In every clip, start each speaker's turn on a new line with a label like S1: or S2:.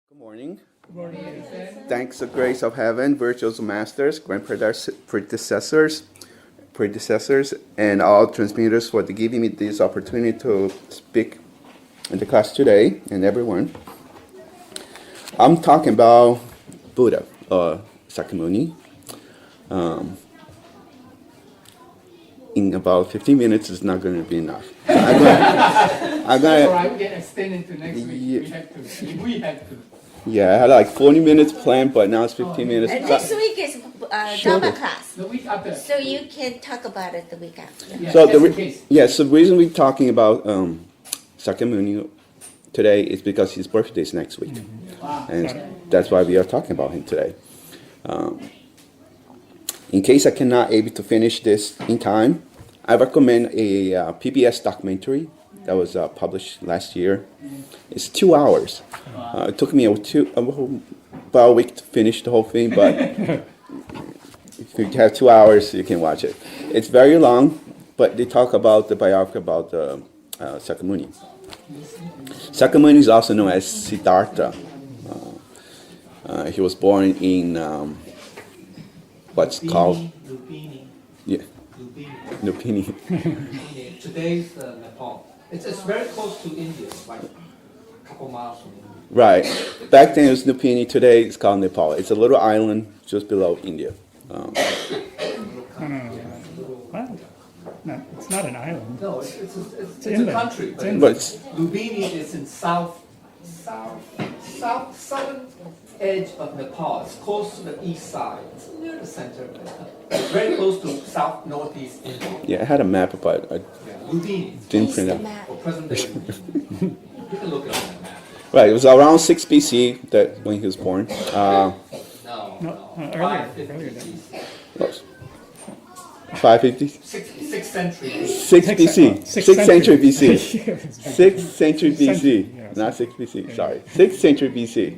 S1: Good morning.
S2: Good morning, Eddison.
S1: Thanks the grace of heaven, virtuous masters, grand predecessors, and all transmitters for giving me this opportunity to speak in the class today, and everyone. I'm talking about Buddha, Sakyamuni. In about 15 minutes is not going to be enough. So I'm gonna,
S2: All right, we can extend into next week.
S1: Yeah.
S2: We have to.
S1: yeah, I had like 40 minutes planned, but now it's 15 minutes.
S3: And this week is
S1: Sure.
S3: drama class,
S2: The week after.
S3: so you can talk about it the week after.
S2: Yeah,
S1: So
S2: just in case.
S1: the reason we're talking about Sakyamuni today is because his birthday is next week,
S2: Wow.
S1: and that's why we are talking about him today. In case I cannot able to finish this in time, I recommend a PBS documentary that was published last year. It's 2 hours. It took me about a week to finish the whole thing, but if you have 2 hours, you can watch it. It's very long, but they talk about the biography about Sakyamuni. Sakyamuni is also known as Siddhartha. He was born in what's called
S4: Lupini.
S1: yeah, Lupini.
S4: Today's Nepal. It's very close to India, like a couple miles from India.
S1: Right. Back then it was Lupini. Today it's called Nepal. It's a little island just below India.
S2: What? No, it's not an island.
S4: No, it's a
S2: inland.
S4: country, but
S2: It's
S1: But it's,
S4: Lubini is in southern edge of Nepal. It's close to the east side. It's near the center of Nepal. It's very close to south northeast India.
S1: yeah, I had a map, but I
S4: Yeah, Lubini.
S1: didn't print
S3: the
S1: it.
S3: map.
S4: Or present day. You can look it up on the map.
S1: Right. It was around 6 BC that when he was born.
S4: No,
S2: Earlier
S4: 550
S2: than-
S4: BC.
S1: 550.
S4: Sixth century.
S1: 6 BC. 6th century BC. 6th century BC.
S2: Yeah.
S1: Not 6 BC. Sorry. 6th century BC.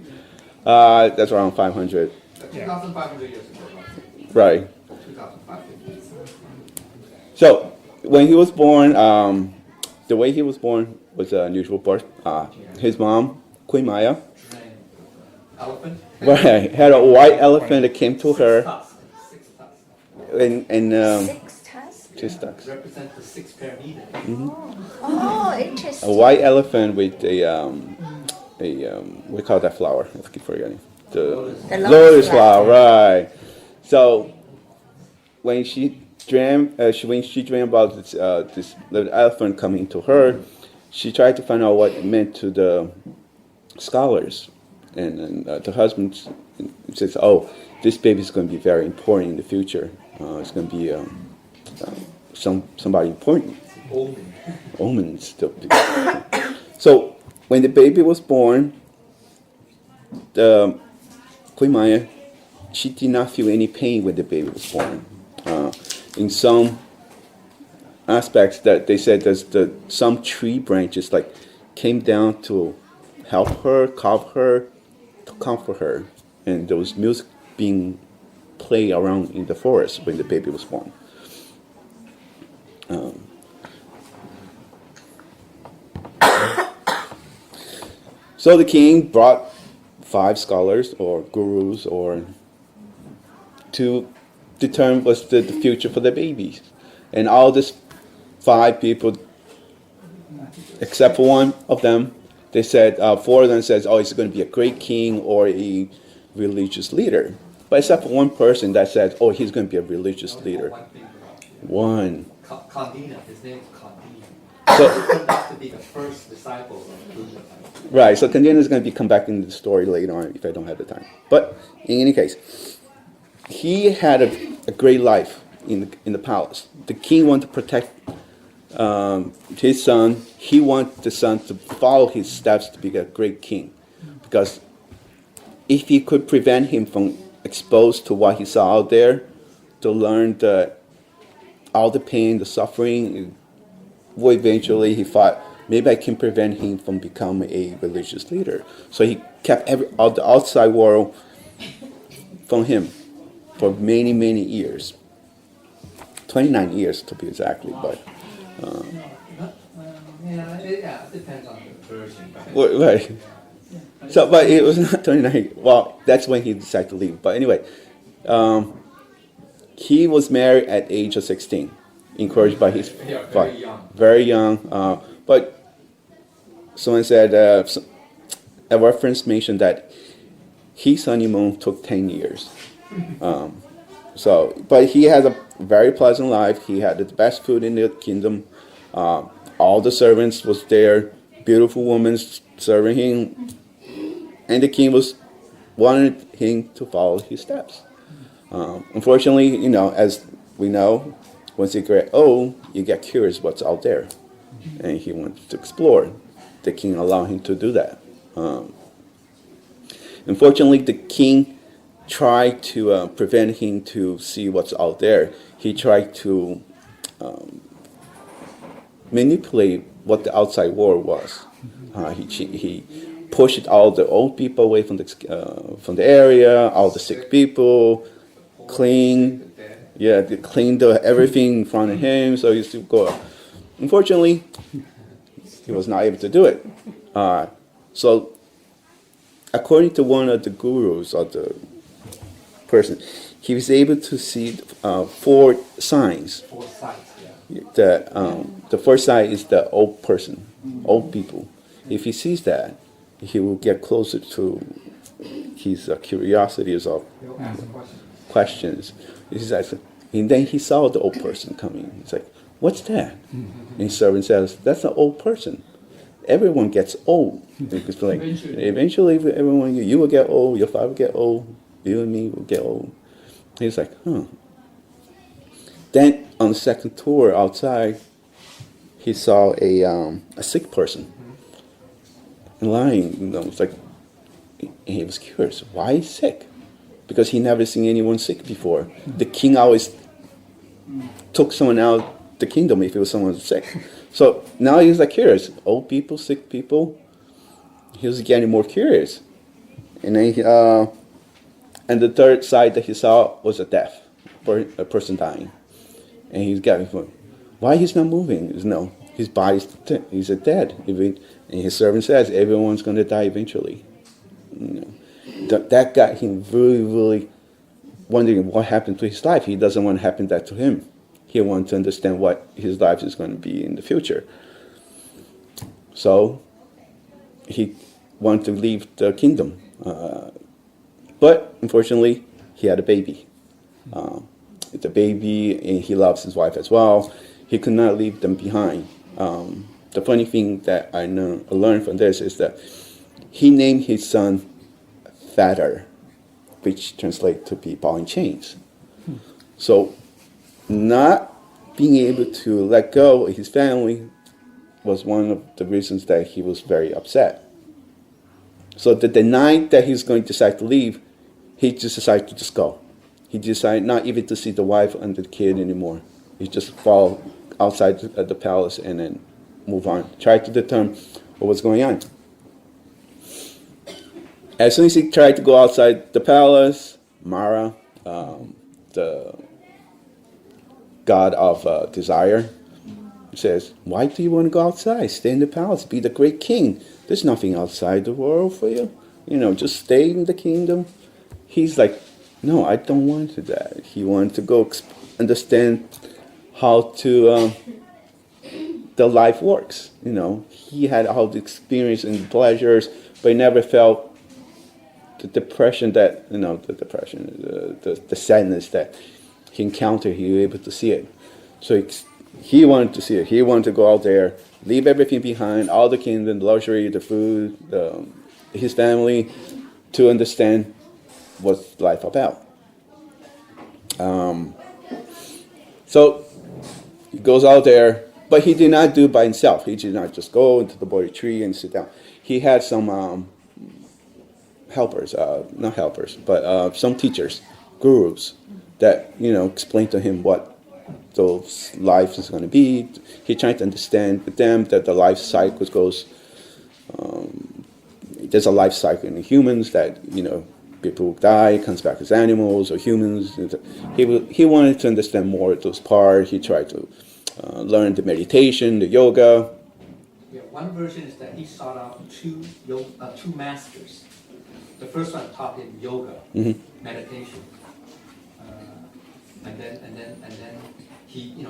S1: That's around 500.
S4: 2,500 years ago.
S1: Right.
S4: 2,500.
S1: So when he was born, the way he was born was an unusual birth. His mom, Queen Maya,
S4: Elephant.
S1: right, had a white elephant that came to her,
S4: Six tusks.
S1: and
S3: 6 tusks?
S1: just ducks.
S4: Represent the six pyramids.
S3: Oh,
S1: A
S3: interesting.
S1: white elephant with we call that flower. I keep forgetting. The
S3: The
S1: lotus flower, right? So when she dreamed about this little elephant coming to her, she tried to find out what it meant to the scholars, and the husband says, "Oh, this baby is going to be very important in the future. It's going to be somebody important." Omens. So when the baby was born, the Queen Maya, she did not feel any pain when the baby was born. In some aspects, that they said some tree branches like came down to help her, calm her, to comfort her, and there was music being played around in the forest when the baby was born. So the king brought 5 scholars or gurus or to determine what's the future for the babies. And all these 5 people, except for one of them, they said, 4 of them says, oh, he's going to be a great king or a religious leader. But except for one person that said, oh, he's going to be a religious leader. One.
S4: Kandina, his name is Kandina.
S1: So,
S4: He turned out to be the first disciple of Buddha.
S1: right, so Kandina is going to come back into the story later on if I don't have the time. But in any case, he had a great life in the palace. The king wanted to protect his son. He wanted the son to follow his steps to be a great king. Because if he could prevent him from exposed to what he saw out there, to learn all the pain, the suffering, well, eventually he thought, maybe I can prevent him from becoming a religious leader. So he kept all the outside world from him for many, many years. 29 years to be exactly, but
S4: Yeah, it depends on the version.
S1: right. So, but it was not 29. Well, that's when he decided to leave. But anyway, he was married at the age of 16, encouraged by his
S4: Yeah,
S1: father.
S4: very young.
S1: Very young. But someone said, a reference mentioned that his honeymoon took 10 years. But he had a very pleasant life. He had the best food in the kingdom. All the servants was there, beautiful women serving him, and the king wanted him to follow his steps. Unfortunately, as we know, once you get old, you get curious what's out there, and he wanted to explore. The king allowed him to do that. Unfortunately, the king tried to prevent him to see what's out there. He tried to manipulate what the outside world was. He pushed all the old people away from the area, all the sick people, clean everything in front of him. So he used to go. Unfortunately, he was not able to do it. So, according to one of the gurus of the person, he was able to see 4 signs.
S4: 4 sides, yeah.
S1: The first sign is the old person, old people. If he sees that, he will get closer to his curiosities or
S4: He'll ask questions.
S1: questions. And then he saw the old person coming. He's like, "What's that?" And his servant says, "That's an old person. Everyone gets old." Because eventually, everyone, you will get old, your father will get old, you and me will get old. He's like, huh. Then on the second tour outside, he saw a sick person lying. It's like, and he was curious, why is he sick? Because he never seen anyone sick before. The king always took someone out the kingdom if it was someone sick. So now he's like curious. Old people, sick people. He was getting more curious. And then and the third sight that he saw was a death, a person dying. And he's getting, why he's not moving? No, his body's he's dead. And his servant says everyone's going to die eventually. That got him really, really wondering what happened to his life. He doesn't want to happen that to him. He wants to understand what his life is going to be in the future. So he wanted to leave the kingdom. But unfortunately, he had a baby. It's a baby, and he loves his wife as well. He could not leave them behind. The funny thing that I learned from this is that he named his son Fetter, which translates to be ball and chains. So not being able to let go of his family was one of the reasons that he was very upset. So the night that he's going to decide to leave, he just decided to just go. He decided not even to see the wife and the kid anymore. He just fall outside the palace and then move on. Try to determine what was going on. As soon as he tried to go outside the palace, Mara, the god of desire, says, "Why do you want to go outside? Stay in the palace. Be the great king. There's nothing outside the world for you. Just stay in the kingdom." He's like, "No, I don't want to that." He wanted to go understand how to the life works. He had all the experience and pleasures, but he never felt the depression that the sadness that he encountered. He was able to see it. So he wanted to see it. He wanted to go out there, leave everything behind, all the kingdom, the luxury, the food, his family, to understand what's life about. So he goes out there, but he did not do it by himself. He did not just go into the Bodhi tree and sit down. He had some helpers, not helpers, but some teachers, gurus, that explained to him what those life is going to be. He tried to understand with them that the life cycle goes. There's a life cycle in the humans that people die, comes back as animals or humans. He wanted to understand more of those parts. He tried to learn the meditation, the yoga.
S4: Yep. one version is that he sought out two masters. The first one taught him yoga, meditation, and then he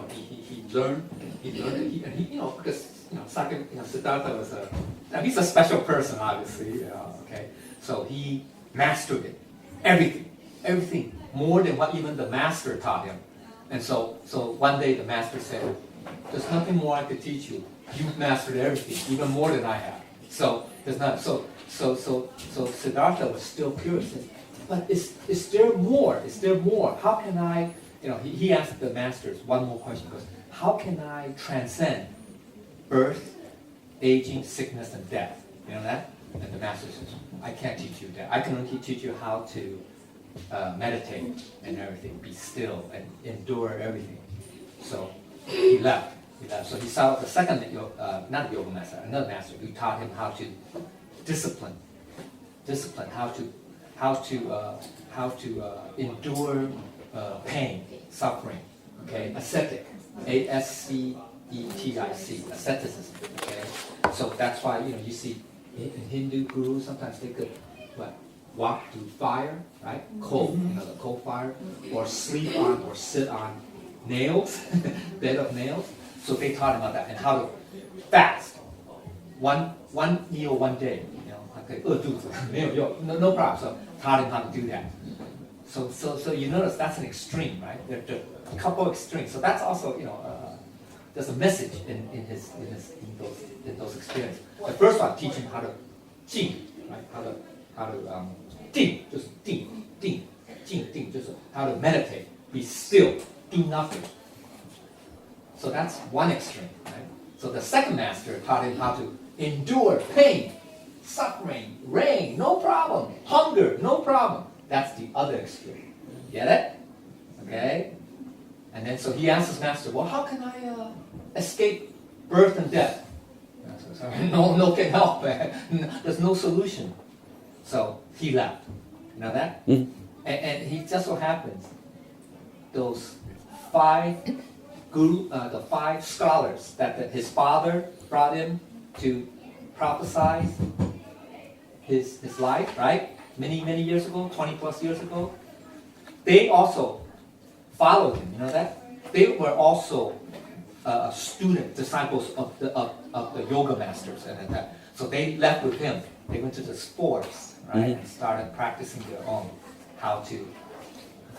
S4: learned because Siddhartha was he's a special person, obviously, okay. So he mastered it, everything more than what even the master taught him. And so one day the master said, "There's nothing more I could teach you. You've mastered everything, even more than I have. So there's not so Siddhartha was still curious. But is there more? Is there more? How can I?" He asked the masters one more question. He goes, "How can I transcend birth, aging, sickness, and death?" You know that? And the master says, "I can't teach you that. I can only teach you how to meditate and everything, be still and endure everything." So he left. So he saw the second, not yoga master, another master who taught him how to discipline, how to endure pain, suffering. Okay, ascetic, ascetic, asceticism. Okay, so that's why you see in Hindu gurus sometimes they could walk through fire, right? Coal, the coal fire, or sleep on or sit on nails, bed of nails. So they taught him about that and how to fast. One meal one day, okay, no problem. So taught him how to do that. So you notice that's an extreme, right? There are a couple of extremes. So that's also there's a message in those experiences. The first one teach him how to jing, right? How to jing, just jing, just how to meditate, be still, do nothing. So that's one extreme, right? So the second master taught him how to endure pain, suffering, rain, no problem, hunger, no problem. That's the other extreme. Get it? Okay? And then so he asked his master, "Well, how can I escape birth and death?" No can help. There's no solution. So he left. You know that? Mm-hmm. And he just so happens those the five scholars that his father brought him to prophesy his life, right? Many years ago, 20 plus years ago, they also followed him. You know that? They were also students, disciples of the yoga masters, and that. So they left with him. They went to the forest, right, and started practicing their own, how to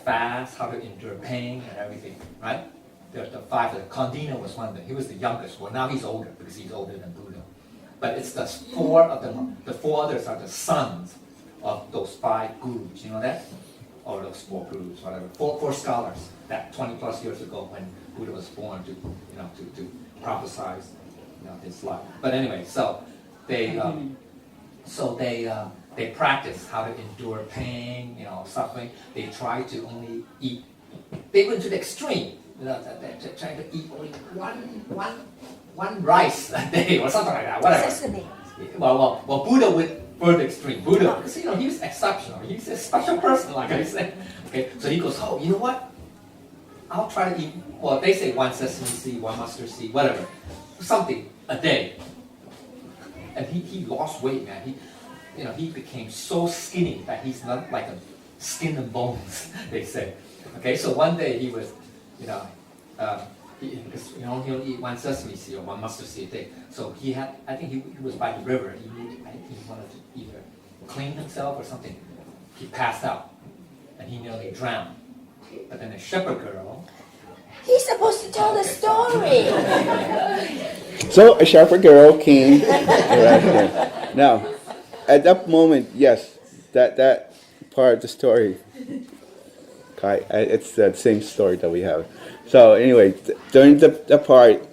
S4: fast, how to endure pain, and everything, right? The five. Kandina was one of them. He was the youngest. Well, now he's older because he's older than Buddha. But it's the four of them. The four others are the sons of those five gurus. You know that? Or those four gurus, whatever. Four scholars that 20 plus years ago when Buddha was born to prophesize his life. But anyway, so they practice how to endure pain, suffering. They try to only eat. They went to the extreme. They're trying to eat only one rice a day or something like that. Whatever.
S3: Sesame.
S4: Well, Buddha went further extreme. Buddha, because he was exceptional. He's a special person, like I said. Okay, so he goes, "Oh, you know what? I'll try to eat." Well, they say one sesame seed, one mustard seed, whatever, something a day. And he lost weight, man. He became so skinny that he's not like a skin and bones. They say. Okay, so one day he was, he'll eat one sesame seed or one mustard seed a day. So he was by the river. He wanted to either clean himself or something. He passed out, and he nearly drowned. But then a shepherd girl.
S3: He's supposed to tell the story.
S1: So a shepherd girl came. Now, at that moment, yes, that part of the story. It's that same story that we have. So anyway, during the part,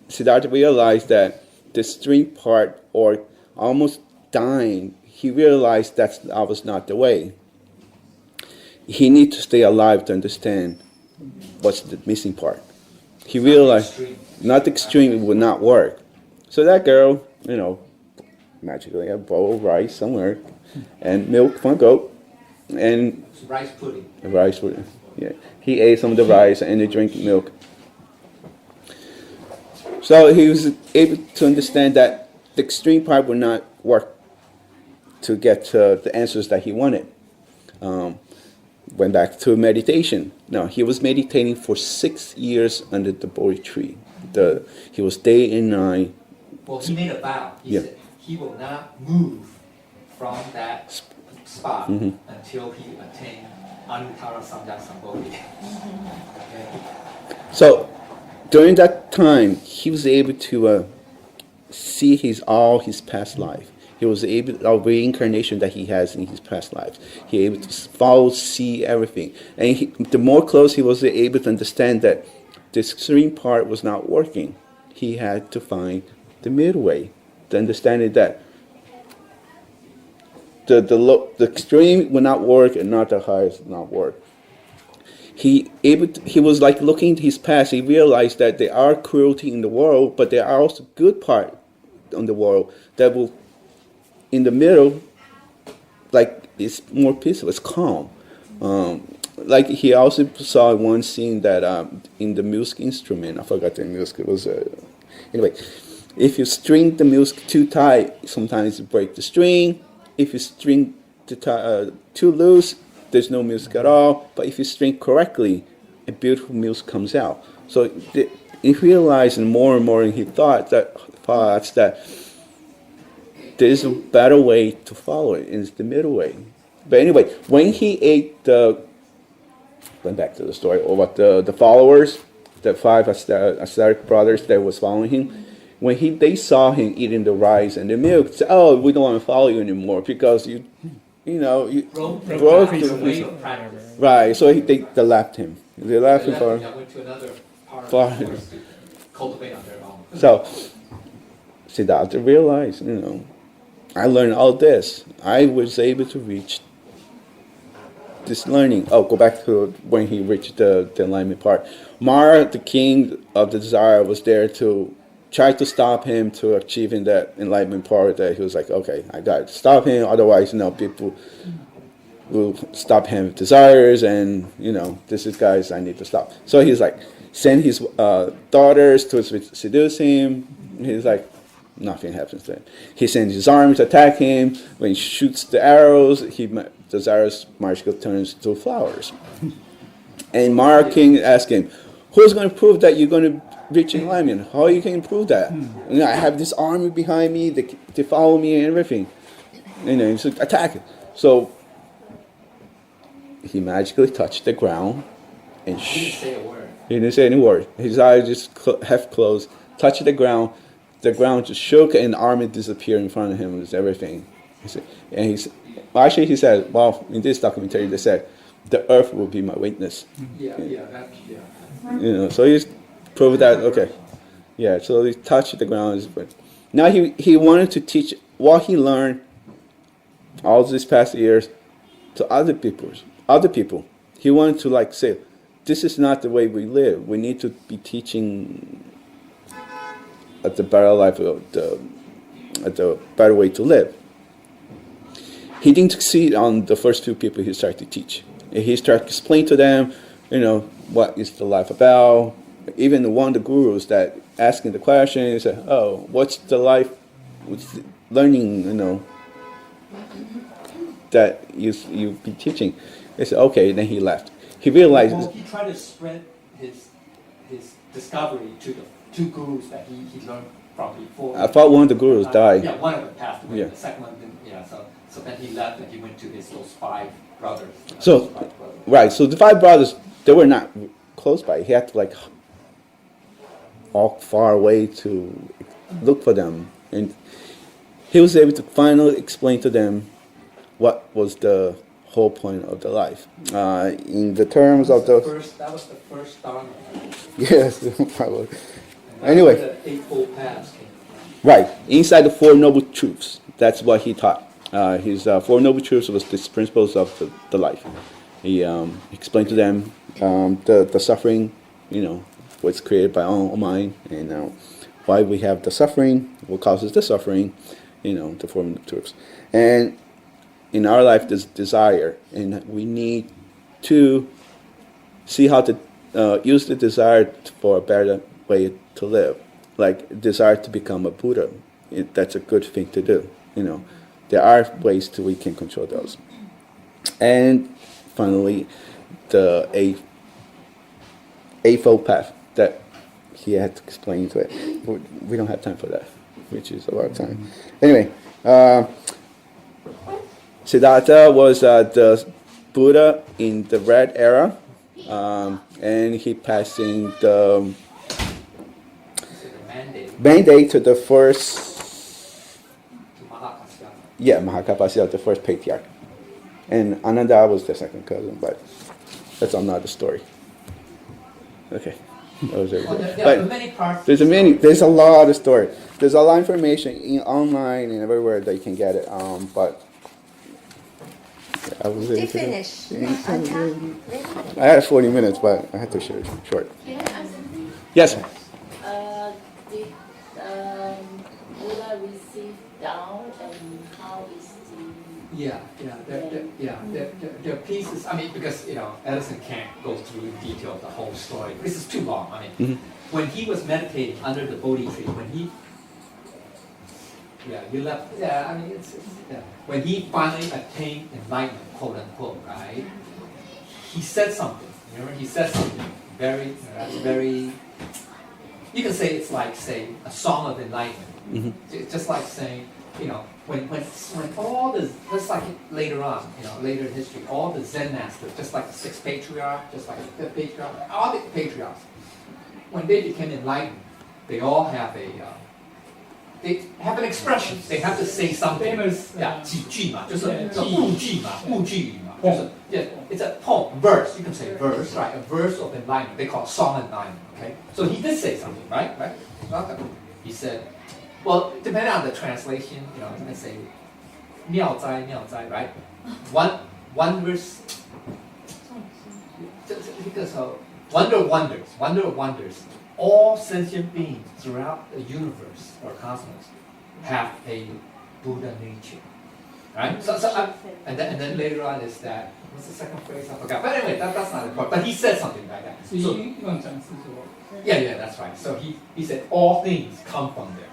S1: Siddhartha realized that the extreme part, or almost dying, he realized that was not the way. He needs to stay alive to understand what's the missing part. He realized not extreme, it would not work. So that girl, magically a bowl of rice somewhere, and milk from a goat, and
S4: rice pudding.
S1: Rice pudding. Yeah, he ate some of the rice and he drank milk. So he was able to understand that the extreme part would not work to get to the answers that he wanted. Went back to meditation. No, he was meditating for 6 years under the Bodhi tree. He was day and night.
S4: Well, he made a vow. He
S1: Yeah.
S4: said he will not move from that spot until he attained Anuttara Samyak Sambodhi. Okay.
S1: So during that time, he was able to see all his past life. He was able, our reincarnation that he has in his past lives. He able to follow, see everything. And the more close he was able to understand that the extreme part was not working, he had to find the midway. The understanding that the extreme will not work and not the highest will not work. He was like looking at his past. He realized that there are cruelty in the world, but there are also good part in the world that will, in the middle, like it's more peaceful, it's calm. Like he also saw one scene that in the music instrument, I forgot the music. It was anyway. If you string the music too tight, sometimes you break the string. If you string too loose, there's no music at all. But if you string correctly, a beautiful music comes out. So he realized, and more he thought that there's a better way to follow it, and it's the middle way. But anyway, when he ate went back to the story about the followers, the 5 ascetic brothers that was following him. When they saw him eating the rice and the milk, said, "Oh, we don't want to follow you anymore because you broke the
S4: way of practice.
S1: right." So they left him. They left him for.
S4: Went to another part of
S1: for
S4: the forest to cultivate on their own.
S1: So Siddhartha realized, I learned all this. I was able to reach this learning. Oh, go back to when he reached the enlightenment part. Mara, the king of the desire, was there to try to stop him to achieving that enlightenment part. That he was like, okay, I got to stop him. Otherwise, people will stop him with desires, and this is guys I need to stop. So he's like, send his daughters to seduce him. He's like, nothing happens to him. He sends his army to attack him. When he shoots the arrows, the arrows magically turns to flowers. And Mara King asked him, who's going to prove that you're going to reach enlightenment? How you can prove that? I have this army behind me. They follow me and everything. He's like, attack it. So he magically touched the ground. And
S4: He didn't say a word.
S1: He didn't say any word. His eyes just half closed, touched the ground. The ground just shook and the army disappeared in front of him. It was everything. He said, he said, well, in this documentary, they said, the earth will be my witness. So he proved that, okay. Yeah, so he touched the ground. Now he wanted to teach what he learned all these past years to other people. He wanted to say, this is not the way we live. We need to be teaching at the better life, at the better way to live. He didn't succeed on the first few people he started to teach. He started to explain to them, what is the life about. Even one of the gurus that asking the question, he said, oh, what's the life, what's the learning, that you be teaching. They said, okay, then he left. He realized...
S4: Well, he tried to spread his discovery to the 2 gurus that he learned from before.
S1: I thought one of the gurus died.
S4: Yeah, one of them passed away.
S1: Yeah.
S4: The second one didn't. Yeah, so then he left and he went to those 5 brothers.
S1: Right, so the 5 brothers, they were not close by. He had to walk far away to look for them. And he was able to finally explain to them what was the whole point of the life. In the terms of
S4: that was the first Dharma.
S1: Yes, probably. Anyway.
S4: The Eightfold Paths.
S1: Right, inside the 4 Noble Truths. That's what he taught. His 4 Noble Truths was the principles of the life. He explained to them the suffering, what's created by our own mind, and why we have the suffering, what causes the suffering, the 4 Noble Truths. And in our life, there's desire, and we need to see how to use the desire for a better way to live. like desire to become a Buddha, that's a good thing to do. There are ways we can control those. And finally, the eightfold path that he had to explain to it. We don't have time for that, which is a lot of time. Anyway, Siddhartha was the Buddha in the Red era, and he passing the mandate to the first, Mahakasyapa, the first patriarch. And Ananda was the second cousin, but that's another story. Okay. That was everything.
S4: There are many parts.
S1: There's a lot of story. There's a lot of information online and everywhere that you can get it. But I was
S3: Did you
S1: able to
S3: finish? On time? Really?
S1: I had 40 minutes, but I had to share it short.
S5: Can I ask something?
S1: Yes.
S5: Did Buddha receive down and how is the
S4: There are pieces. I mean, because Edison can't go through in detail the whole story. This is too long. I mean, when he was meditating under the Bodhi tree, when he finally attained enlightenment, quote unquote, right? He said something. Remember, he said something very, very. You can say it's like say a song of enlightenment. It's just like saying. When all the, just like later on, later in history, all the Zen masters, just like the sixth patriarch, just like the fifth patriarch, all the patriarchs, when they became enlightened, they all have they have an expression. They have to say something.
S2: Famous,
S4: 几句嘛，就是物句嘛，物句语嘛，就是 it's a poem, verse. You can say verse, right? A verse of enlightenment. They call it song enlightenment. Okay, so he did say something, right? He said. Well, depending on the translation, let's say, 妙哉, right? Wonders, because wonder of wonders. All sentient beings throughout the universe or cosmos have a Buddha nature, right? And then later on is that, what's the second phrase? I forgot. But anyway, that's not important. But he said something like that. Yeah, that's right. So he said all things come from there.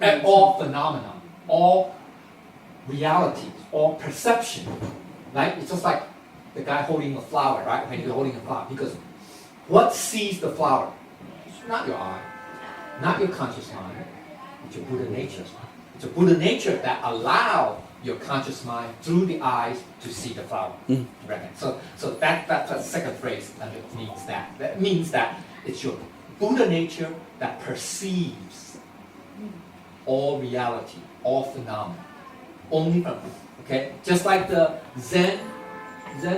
S4: And all phenomena, all reality, all perception, right? It's just like the guy holding a flower, right? When you're holding a flower, because what sees the flower? It's not your eye, not your conscious mind. It's your Buddha nature. It's a Buddha nature that allows your conscious mind through the eyes to see the flower. Right? So that's the second phrase, and it means that. That means that it's your Buddha nature that perceives all reality, all phenomena, only from okay, just like the Zen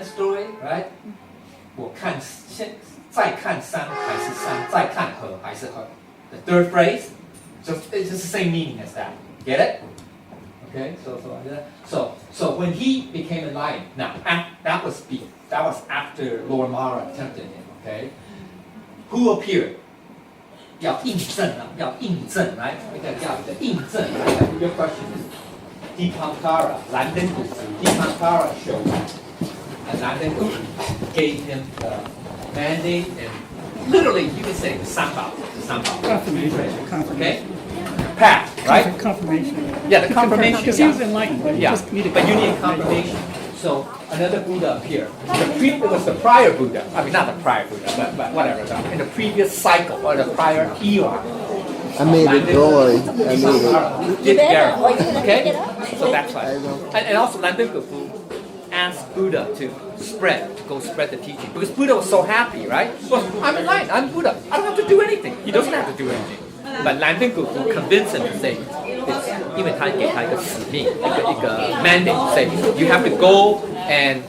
S4: story, right? 我看再看山还是山，再看河还是河. The third phrase, it's just the same meaning as that. Get it? Okay, so when he became enlightened, now that was after Lord Mara tempted him. Okay, who appeared? 要印证啊，要印证，right？ 要一个印证。Your question is Dipankara, 兰登古夫 Dipankara showed up, and 兰登古夫 gave him the mandate and literally you can say the 三宝
S2: Confirmation.
S4: Okay? Path, right?
S2: Confirmation.
S4: Yeah, the confirmation.
S2: Because he was enlightened, but he just needed
S4: but you need confirmation. So another Buddha appeared. It was the prior Buddha. I mean, not the prior Buddha, but whatever. In the previous cycle or the prior era.
S6: I made it, don't worry. I made
S3: You
S4: Did
S3: better, or
S4: Garrett.
S3: you're gonna
S4: Okay?
S3: pick it up.
S4: So that's why. And also Landon Gufu asked Buddha to go spread the teaching. Because Buddha was so happy, right? Well, I'm enlightened, I'm Buddha. I don't have to do anything. He doesn't have to do anything. But Landon Gufu convinced him to say, 因为他给他一个使命，一个 mandate, say you have to go and